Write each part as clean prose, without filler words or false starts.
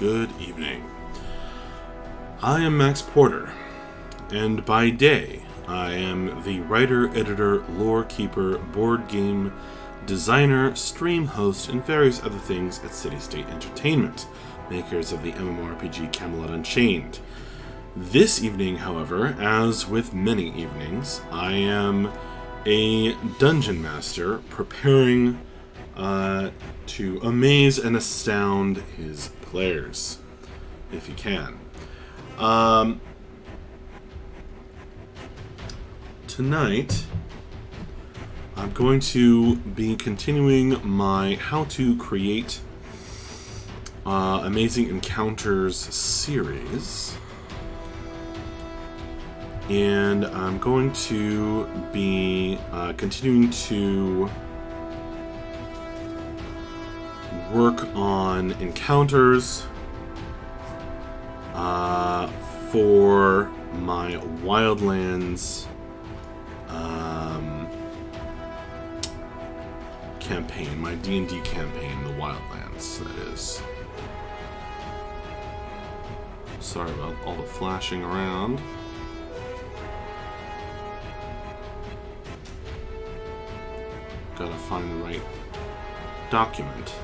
good evening. I am Max Porter, and by day, I am the writer, editor, lore keeper, board game designer, stream host, and various other things at City State Entertainment, makers of the MMORPG Camelot Unchained. This evening, however, as with many evenings, I am a dungeon master preparing to amaze and astound his players, if he can. Tonight, I'm going to be continuing my How to Create Amazing Encounters series. And I'm going to be continuing to work on encounters for my Wildlands campaign, my D&D campaign, the Wildlands, that is. Sorry about all the flashing around. Gotta find the right document.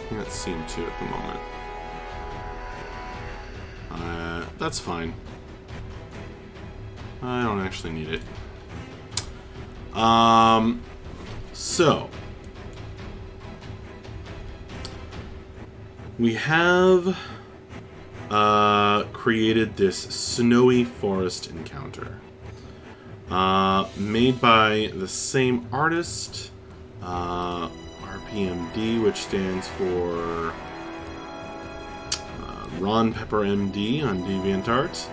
Can't seem to at the moment. That's fine. I don't actually need it. So we have created this snowy forest encounter. Made by the same artist, RPMD, which stands for Ron Pepper MD on DeviantArt.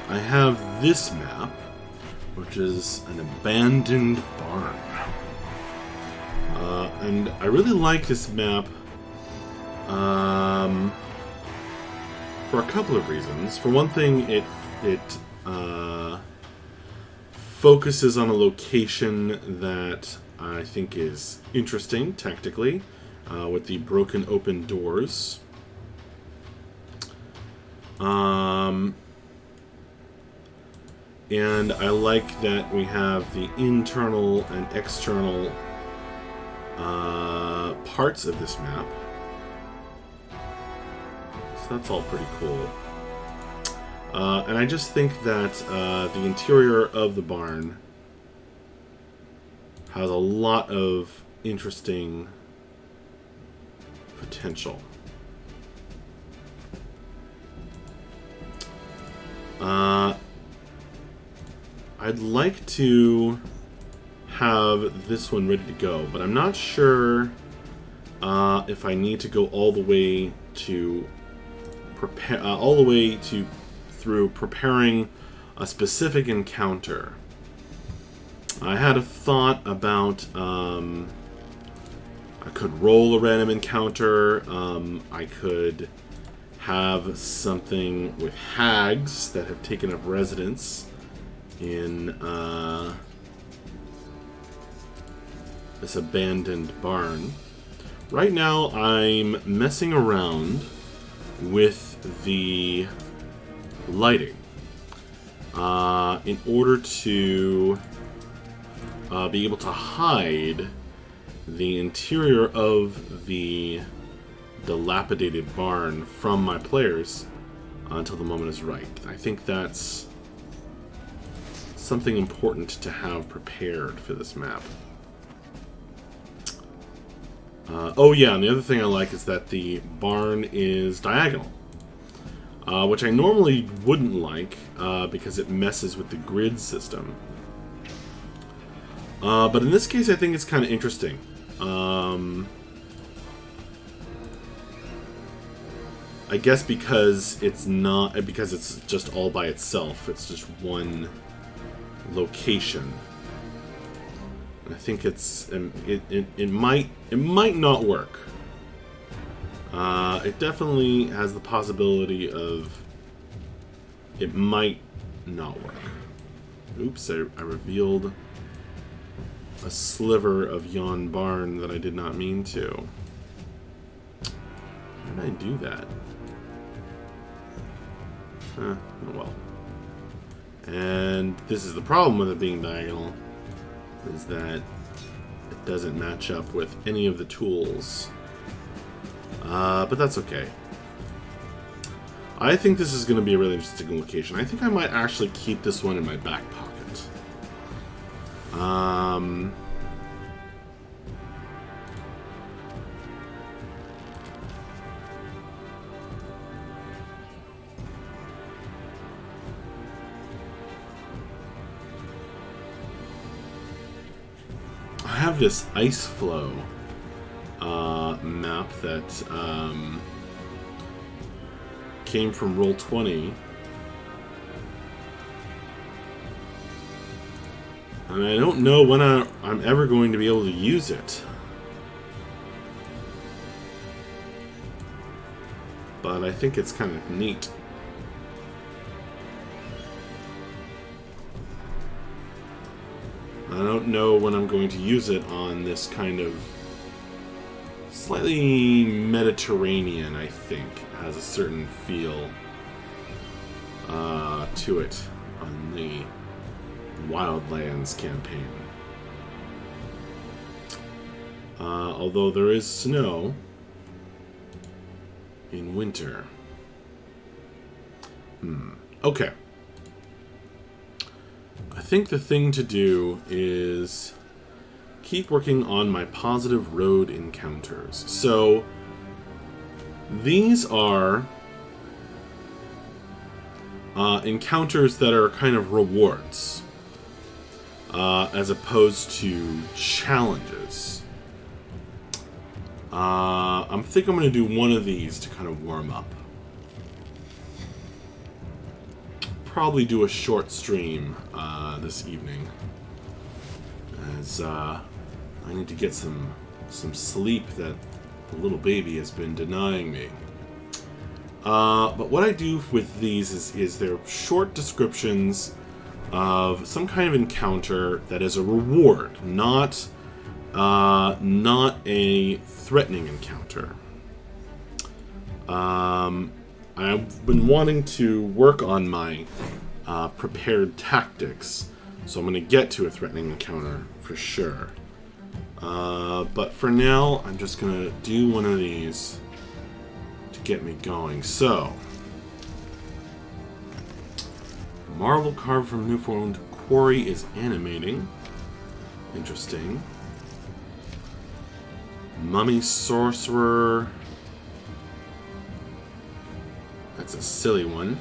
I have this map, which is an abandoned barn. And I really like this map for a couple of reasons. For one thing, it focuses on a location that I think is interesting tactically, with the broken open doors. And I like that we have the internal and external parts of this map. So that's all pretty cool. And I just think that the interior of the barn has a lot of interesting potential. I'd like to have this one ready to go, but I'm not sure if I need to go all the way to prepare, through preparing a specific encounter. I had a thought about I could roll a random encounter. I could have something with hags that have taken up residence in this abandoned barn. Right now, I'm messing around with the lighting in order to be able to hide the interior of the dilapidated barn from my players until the moment is right. I think that's something important to have prepared for this map. Oh yeah, and the other thing I like is that the barn is diagonal, which I normally wouldn't like because it messes with the grid system. But in this case, I think it's kind of interesting. I guess because it's just all by itself. It's just one location. I think it might not work. It definitely has the possibility of it might not work. Oops, I revealed a sliver of Yon Barn that I did not mean to. How did I do that? Oh well. And this is the problem with it being diagonal, is that it doesn't match up with any of the tools. But that's okay. I think this is going to be a really interesting location. I think I might actually keep this one in my back pocket. I have this ice flow map that came from Roll20, and I don't know when I'm ever going to be able to use it, but I think it's kind of neat. I don't know when I'm going to use it on this kind of slightly Mediterranean, I think, has a certain feel to it on the Wildlands campaign. Although there is snow in winter. Okay. I think the thing to do is keep working on my positive road encounters. So these are encounters that are kind of rewards as opposed to challenges. I think I'm going to do one of these to kind of warm up. Probably do a short stream this evening, as I need to get some sleep that the little baby has been denying me. But what I do with these is they're short descriptions of some kind of encounter that is a reward, not a threatening encounter. I've been wanting to work on my prepared tactics, so I'm going to get to a threatening encounter for sure. But for now, I'm just going to do one of these to get me going. So, marble carved from Newfoundland quarry is animating. Interesting. Mummy sorcerer. That's a silly one.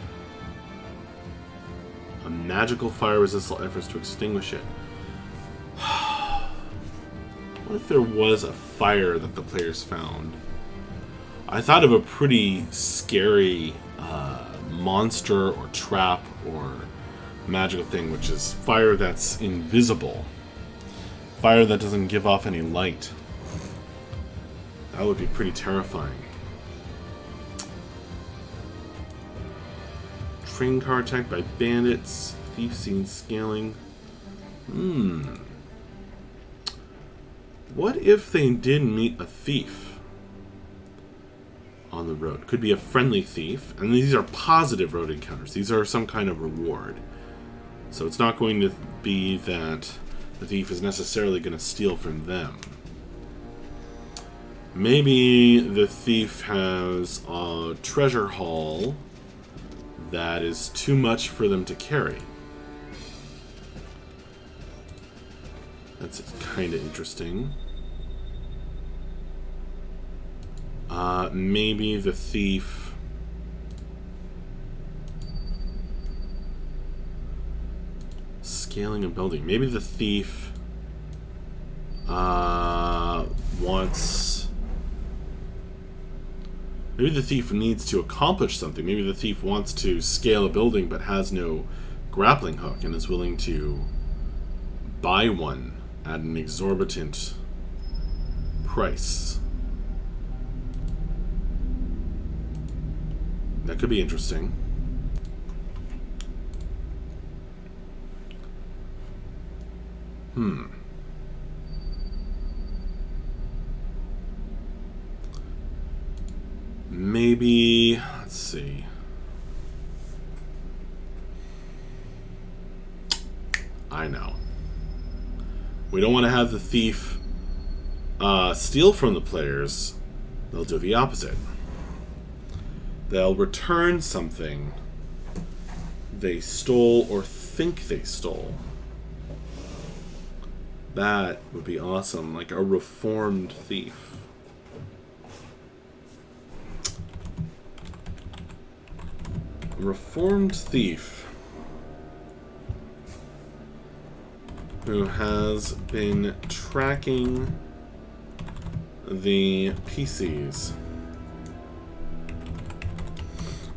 A magical fire resistant efforts to extinguish it. What if there was a fire that the players found? I thought of a pretty scary monster or trap or magical thing, which is fire that's invisible. Fire that doesn't give off any light. That would be pretty terrifying. Train car attacked by bandits. Thief seen scaling. What if they did meet a thief on the road? Could be a friendly thief. And these are positive road encounters. These are some kind of reward. So it's not going to be that the thief is necessarily going to steal from them. Maybe the thief has a treasure haul that is too much for them to carry. That's kind of interesting. Maybe the thief scaling a building. Maybe the thief wants. Maybe the thief needs to accomplish something. Maybe the thief wants to scale a building but has no grappling hook and is willing to buy one at an exorbitant price. That could be interesting. Maybe, let's see. I know. We don't want to have the thief steal from the players. They'll do the opposite. They'll return something they stole or think they stole. That would be awesome, like a reformed thief. A reformed thief who has been tracking the PCs.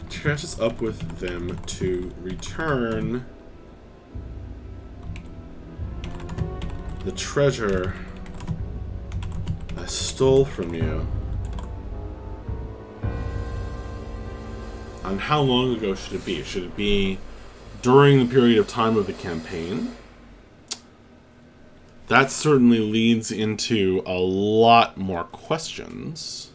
Catches up with them to return the treasure I stole from you. And how long ago should it be? Should it be during the period of time of the campaign? That certainly leads into a lot more questions.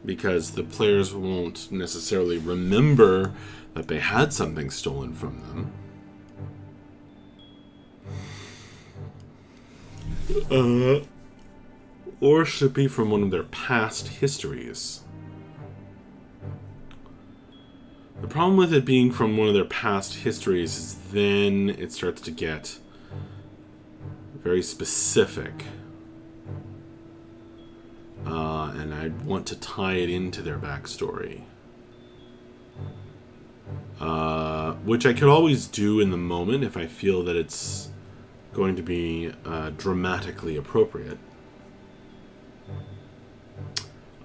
Because the players won't necessarily remember that they had something stolen from them. Or should it be from one of their past histories? The problem with it being from one of their past histories is then it starts to get very specific. And I'd want to tie it into their backstory. Which I could always do in the moment if I feel that it's going to be dramatically appropriate.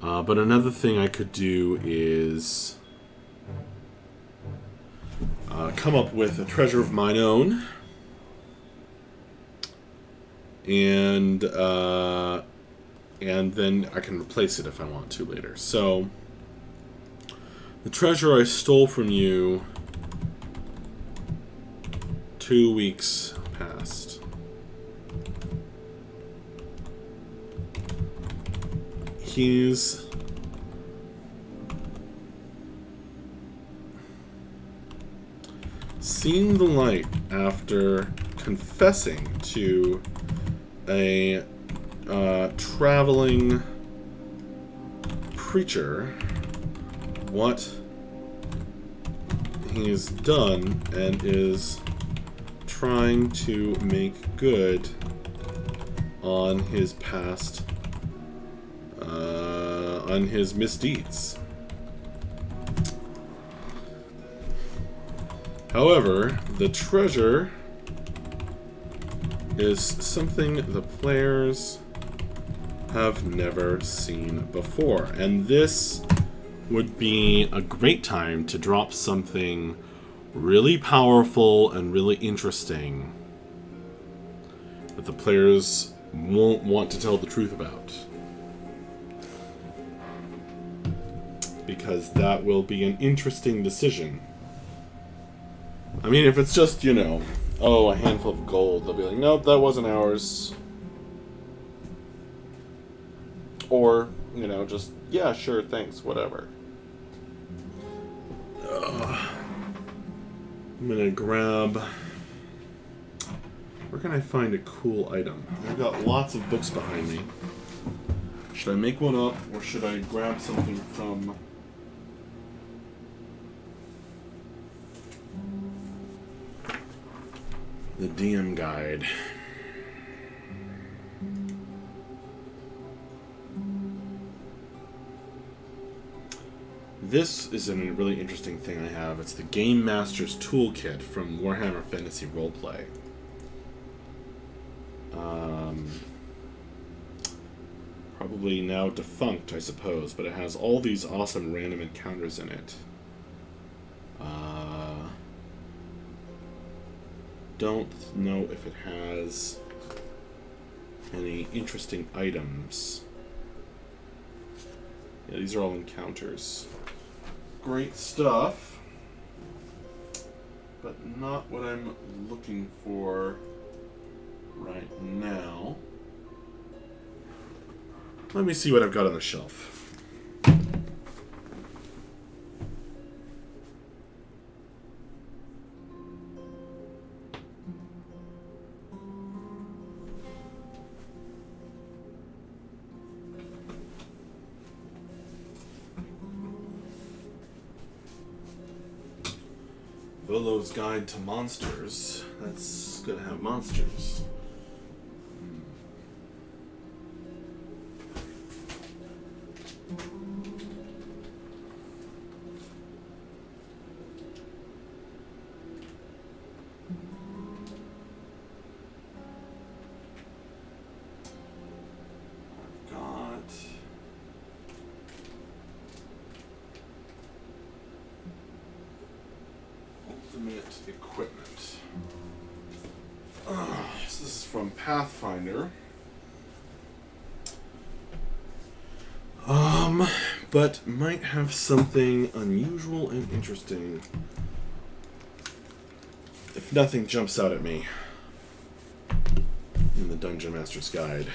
But another thing I could do is come up with a treasure of mine own. And then I can replace it if I want to later. So, the treasure I stole from you 2 weeks past. He's seen the light after confessing to a traveling preacher what he's done and is trying to make good on his past, on his misdeeds. However, the treasure is something the players have never seen before. And this would be a great time to drop something really powerful and really interesting that the players won't want to tell the truth about. Because that will be an interesting decision. I mean, if it's just, you know, oh, a handful of gold, they'll be like, nope, that wasn't ours. Or, you know, just, yeah, sure, thanks, whatever. I'm gonna grab... Where can I find a cool item? I've got lots of books behind me. Should I make one up, or should I grab something from... the DM guide? This is a really interesting thing I have. It's the Game Master's Toolkit from Warhammer Fantasy Roleplay. Probably now defunct, I suppose, but it has all these awesome random encounters in it. Don't know if it has any interesting items. Yeah, these are all encounters. Great stuff, but not what I'm looking for right now. Let me see what I've got on the shelf. Volo's Guide to Monsters. That's gonna have monsters. I've got Ultimate Equipment. So this is from Pathfinder. But might have something unusual and interesting. If nothing jumps out at me in the Dungeon Master's Guide.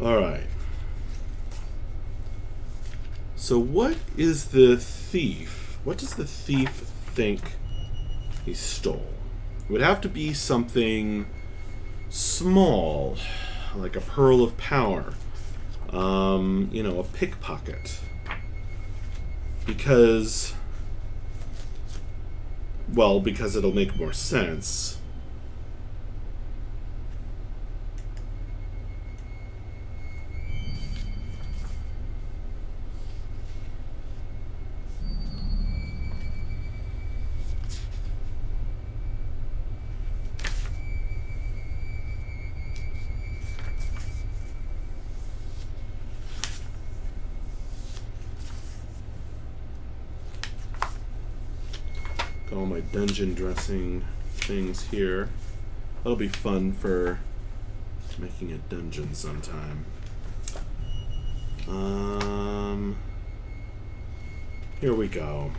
Alright. So what is the thief? What does the thief think he stole? It would have to be something small, like a pearl of power. You know, a pickpocket. Because it'll make more sense. All my dungeon dressing things here. That'll be fun for making a dungeon sometime. Here we go.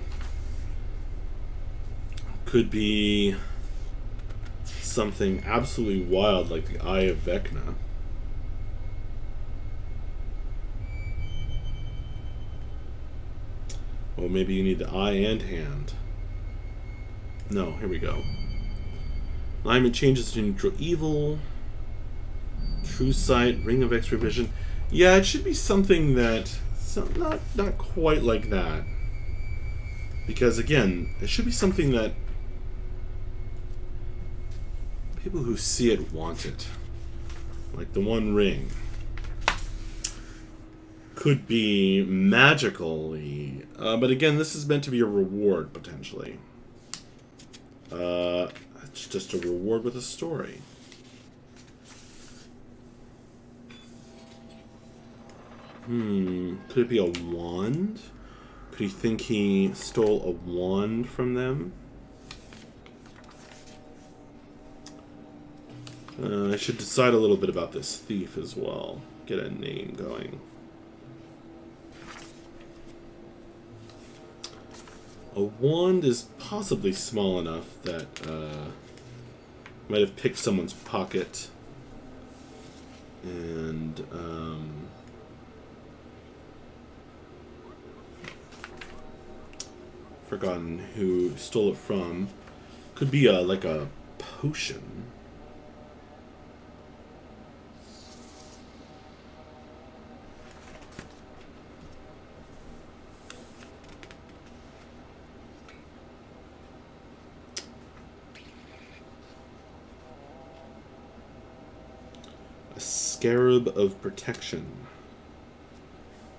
Could be something absolutely wild like the Eye of Vecna. Well, maybe you need the eye and hand. No, here we go. Alignment changes to neutral evil. True sight, ring of X-ray vision. Yeah, it should be something that not quite like that. Because again, it should be something that people who see it want it. Like the One Ring. Could be magically, but again, this is meant to be a reward potentially. It's just a reward with a story. Could it be a wand? Could he think he stole a wand from them? I should decide a little bit about this thief as well. Get a name going. A wand is possibly small enough that might have picked someone's pocket and forgotten who stole it from. Could be like a potion. A scarab of protection.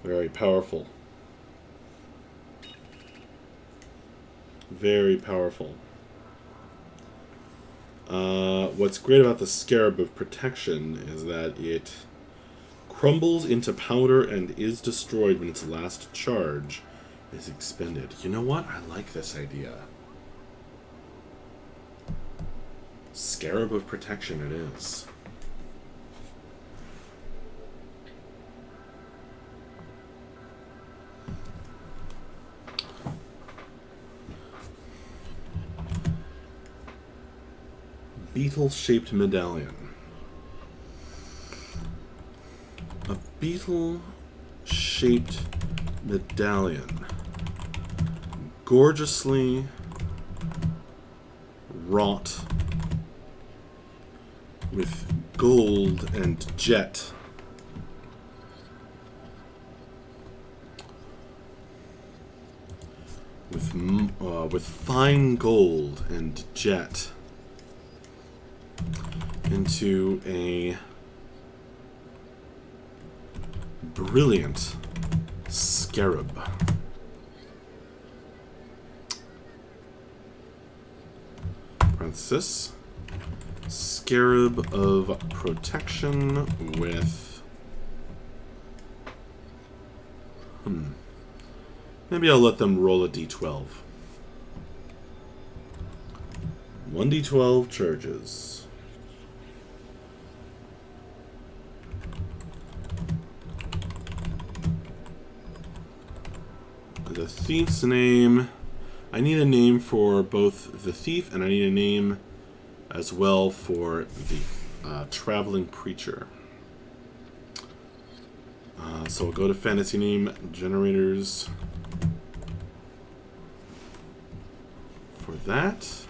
Very powerful. Very powerful. What's great about the Scarab of Protection is that it crumbles into powder and is destroyed when its last charge is expended. You know what? I like this idea. Scarab of Protection it is. beetle-shaped medallion. A beetle-shaped medallion. Gorgeously wrought with gold and jet. With fine gold and jet into a brilliant scarab. Parenthesis. Scarab of protection with... Maybe I'll let them roll a d12. 1d12 charges. The thief's name. I need a name for both the thief, and I need a name as well for the traveling preacher. So we'll go to fantasy name generators for that.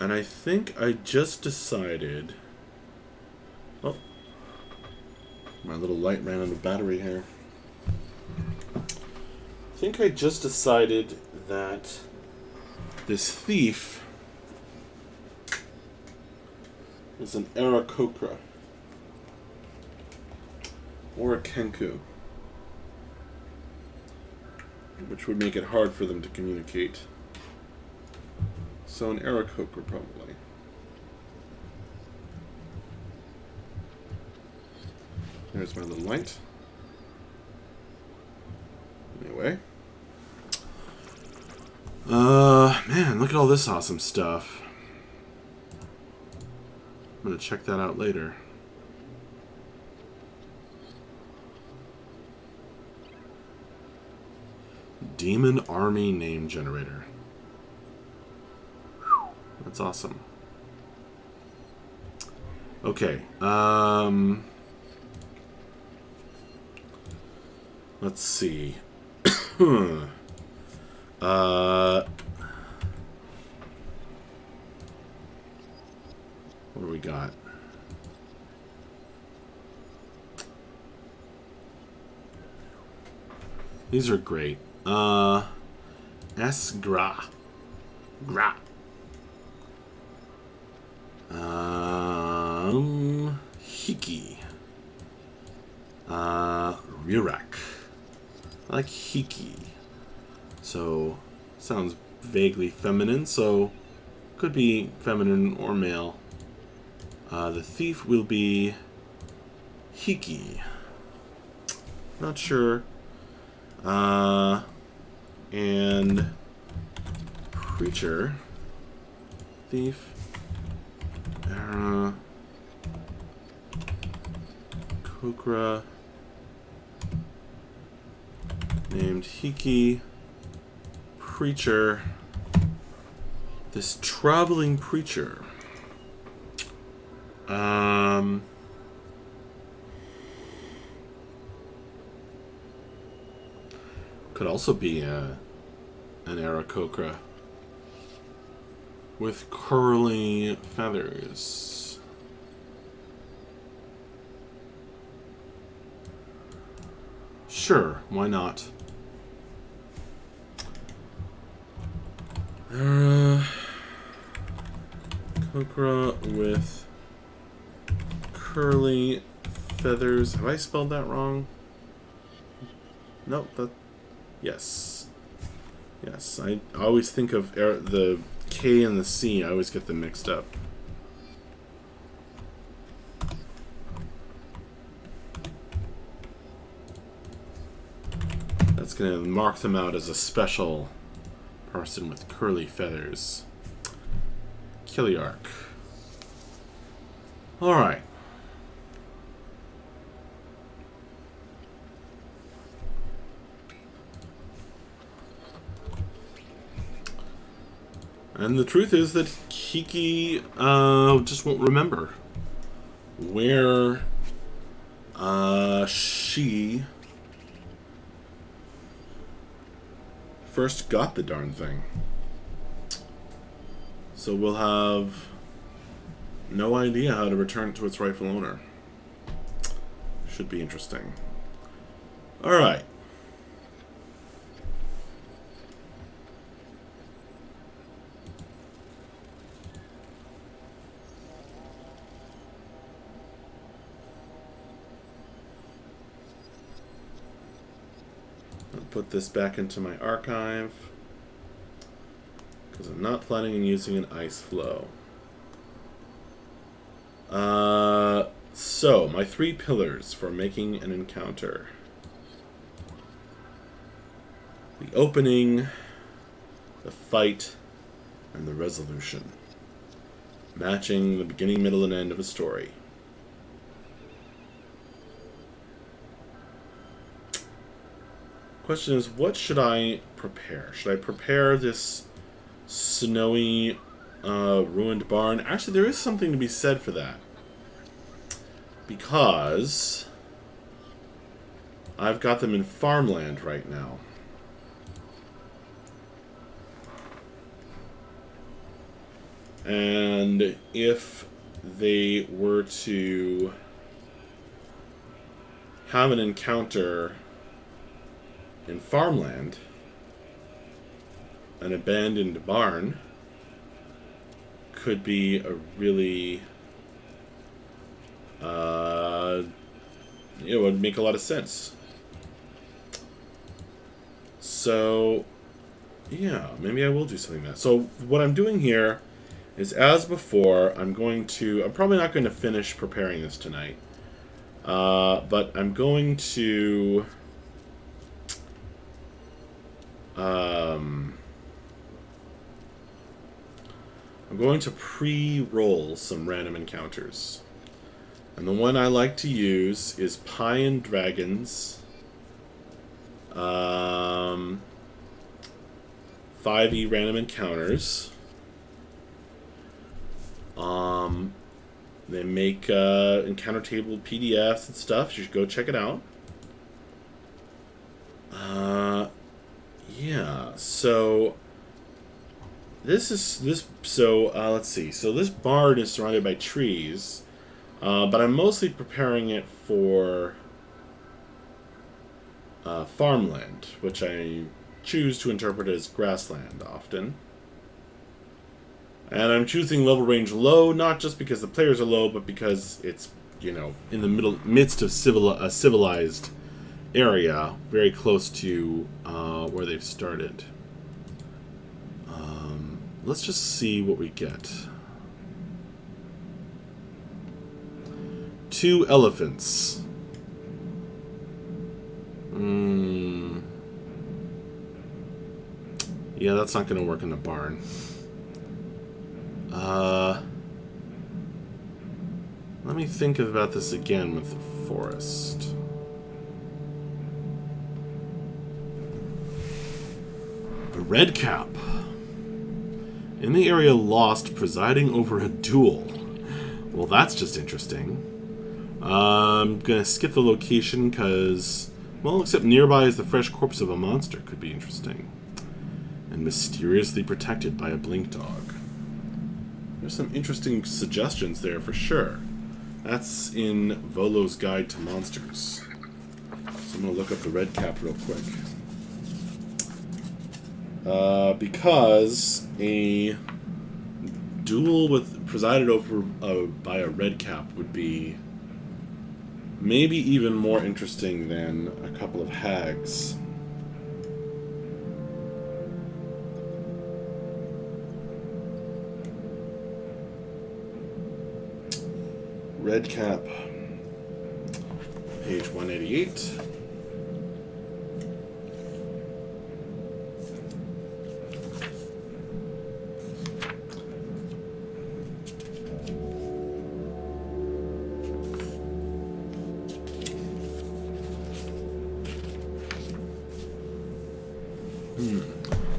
And I think I just decided... Oh. My little light ran out of battery here. I think I just decided that this thief is an Aarakocra. Or a Kenku. Which would make it hard for them to communicate. So an Aarakocra, probably. There's my little light. Anyway. Man, look at all this awesome stuff. I'm gonna check that out later. Demon Army Name Generator. That's awesome. Okay. Let's see. What do we got? These are great. Esgra. Gra. Hiki. Rurak. I like Hiki. So, sounds vaguely feminine, so could be feminine or male. The thief will be Hiki. Not sure. And preacher. Thief. Kokra. Named Hiki. Preacher. This traveling preacher. Could also be an Aarakocra with curly feathers. Sure, why not? Kokra with curly feathers. Have I spelled that wrong? Nope, that... Yes. Yes, I always think of the K and the C. I always get them mixed up. That's going to mark them out as a special person with curly feathers. Kiliark. Alright. And the truth is that Kiki just won't remember where she first got the darn thing. So we'll have no idea how to return it to its rightful owner. Should be interesting. Alright. I'll put this back into my archive because I'm not planning on using an ice flow. So, my 3 pillars for making an encounter. The opening, the fight, and the resolution. Matching the beginning, middle, and end of a story. Question is, what should I prepare? Should I prepare this snowy, ruined barn? Actually, there is something to be said for that. Because I've got them in farmland right now. And if they were to have an encounter in farmland, an abandoned barn could be a really it would make a lot of sense. So yeah, maybe I will do something like that. So what I'm doing here is, as before, I'm probably not going to finish preparing this tonight, but I'm going to pre-roll some random encounters. And the one I like to use is Pie and Dragons 5e random encounters. They make encounter table PDFs and stuff. You should go check it out. Yeah, so let's see. So this barn is surrounded by trees, but I'm mostly preparing it for farmland, which I choose to interpret as grassland often. And I'm choosing level range low, not just because the players are low, but because it's, in the midst of a civilized area, very close to where they've started. Let's just see what we get. 2 elephants. Yeah, that's not going to work in the barn. Let me think about this again with the forest. A red cap. In the area lost, presiding over a duel. Well, that's just interesting. I'm gonna skip the location because, well, except nearby is the fresh corpse of a monster. Could be interesting. And mysteriously protected by a blink dog. There's some interesting suggestions there for sure. That's in Volo's Guide to Monsters. So I'm gonna look up the red cap real quick. Because a duel presided over by a red cap would be maybe even more interesting than a couple of hags. Red cap, page 188.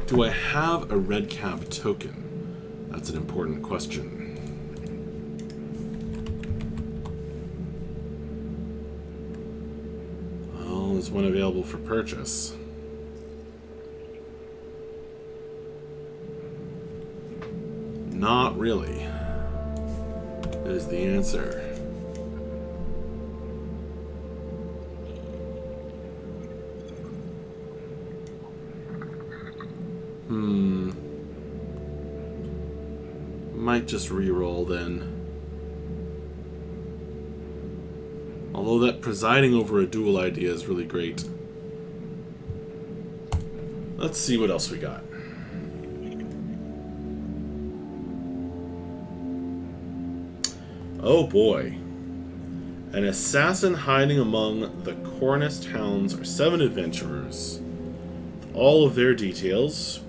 Do I have a red cap token? That's an important question. Well, there's one available for purchase. Not really, is the answer. Might just re-roll then. Although that presiding over a duel idea is really great. Let's see what else we got. Oh boy. An assassin hiding among the Cornus towns are 7 adventurers. With all of their details.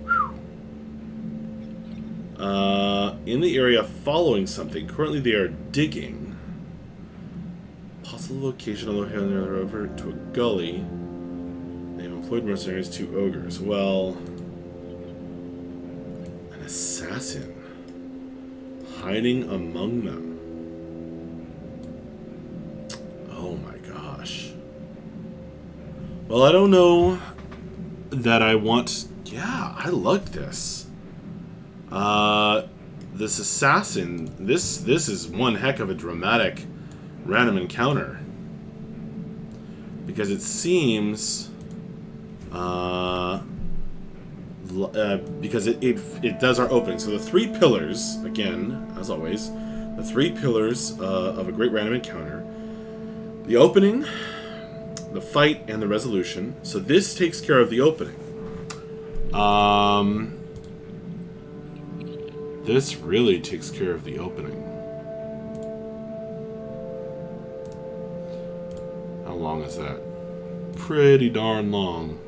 In the area following something. Currently they are digging. Possible location on the over to a gully. They have employed mercenaries, 2 ogres. Well, an assassin hiding among them. Oh my gosh. Well, I don't know that I want... Yeah, I like this. This assassin, this is one heck of a dramatic random encounter. Because it seems, because it does our opening. So the 3 pillars, again, as always, the 3 pillars of a great random encounter. The opening, the fight, and the resolution. So this takes care of the opening. This really takes care of the opening. How long is that? Pretty darn long.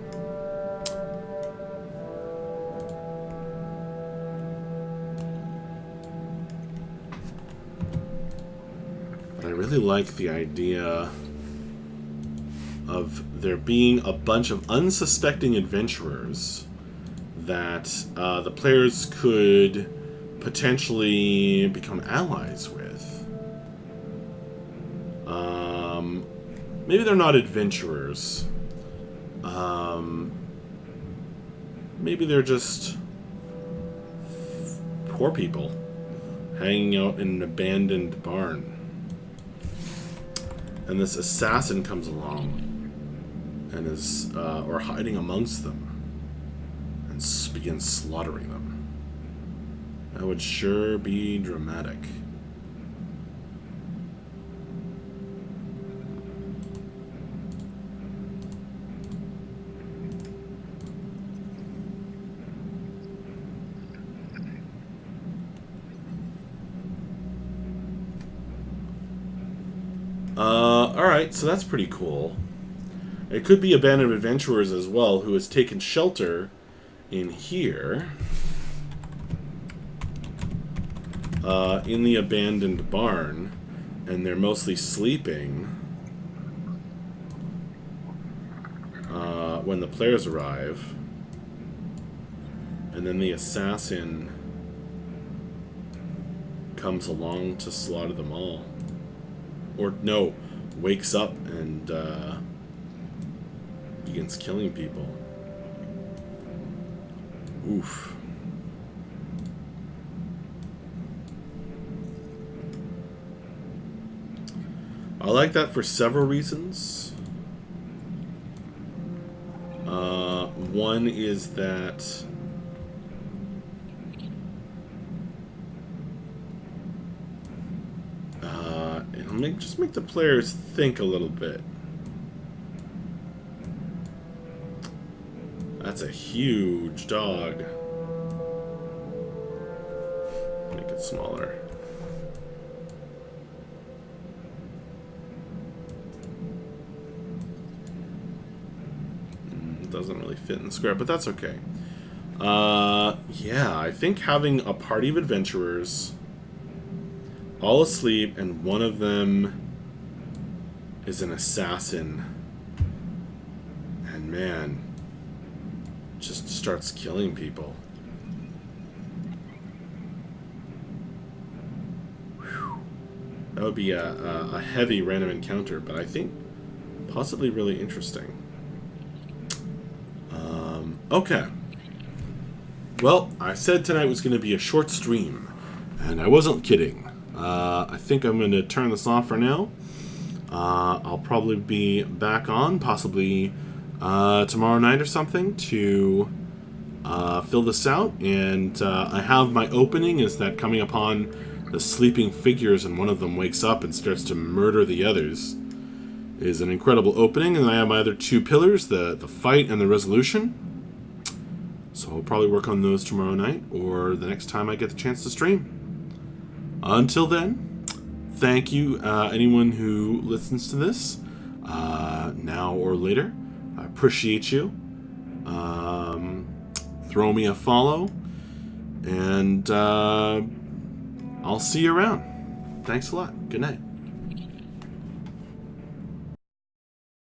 But I really like the idea of there being a bunch of unsuspecting adventurers that the players could potentially become allies with. Maybe they're not adventurers. Maybe they're just poor people hanging out in an abandoned barn. And this assassin comes along and is, or hiding amongst them, and begins slaughtering them. That would sure be dramatic. Alright, so that's pretty cool. It could be a band of adventurers as well who has taken shelter in here. In the abandoned barn, and they're mostly sleeping when the players arrive, and then the assassin comes along to slaughter them all. Or no, wakes up and begins killing people. Oof. I like that for several reasons. One is that it'll just make the players think a little bit. That's a huge dog. Make it smaller. Doesn't really fit in the square, but that's okay. Yeah, I think having a party of adventurers all asleep and one of them is an assassin, and man, just starts killing people. That would be a heavy random encounter, but I think possibly really interesting. Okay. Well, I said tonight was going to be a short stream, and I wasn't kidding. I think I'm going to turn this off for now. I'll probably be back on, possibly tomorrow night or something, to fill this out. And I have my opening is that coming upon the sleeping figures and one of them wakes up and starts to murder the others is an incredible opening. And I have my other two pillars, the fight and the resolution. So I'll probably work on those tomorrow night or the next time I get the chance to stream. Until then, thank you, anyone who listens to this, now or later. I appreciate you. Throw me a follow, and I'll see you around. Thanks a lot. Good night.